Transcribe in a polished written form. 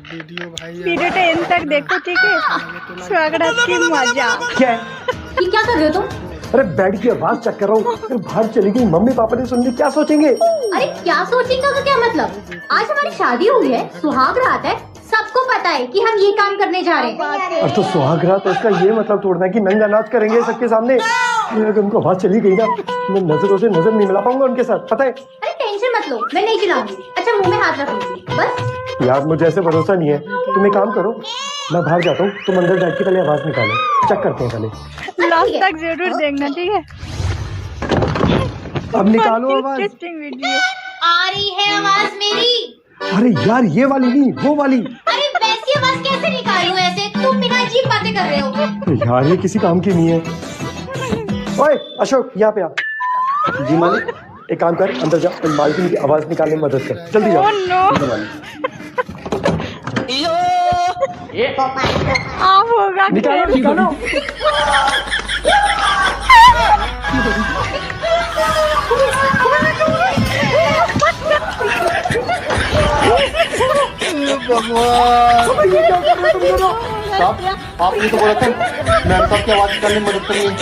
Video and तक देखो, ठीक है। स्वागत की मजा। क्या है? ये क्या कर रहे हो तुम? अरे बेड की आवाज चेक कर रहा हूँ। फिर बाहर चली गई, मम्मी पापा ने सुन ली, क्या सोचेंगे? अरे क्या सोचेंगे का क्या मतलब? आज हमारी शादी हुई है, सुहाग रात है, सबको पता है कि हम ये काम करने जा रहे हैं। और तो सुहाग रात, तो इसका ये मतलब तोड़ना है कि नंगा नाच करेंगे सबके सामने। अगर उनको आवाज चली गई ना, मैं नजरों से नजर नहीं मिला पाऊंगा उनके साथ, पता है? अरे टेंशन मत लो, मैं नहीं चिल्लाऊंगी। अच्छा मुंह में हाथ रखूंगी बस। यार मुझे ऐसे भरोसा नहीं है। तुम एक काम करो, मैं बाहर जाता हूँ, तुम अंदर बैठ के पहले आवाज निकालो, चेक करते हैं पहले। लास्ट तक जरूर देखना, ठीक है। अब निकालो आवाज। Interesting video. आ रही है आवाज मेरी। अरे यार ये वाली नहीं, वो वाली। अरे वैसी आवाज कैसे निकालूं ऐसे? तुम बिना अजीब बातें कर रहे हो। यार ये किसी काम की नहीं है। ओए अशोक, यहाँ पे आ। जी मालिक। एक काम कर, अंदर जा, मालकिन की आवाज निकालने में मदद कर, जल्दी जाओ। Oh no! आप होगा निकालो निकालो। साहब, आपने तो बोला था मैम साहब की आवाज निकालने में मदद करनी है।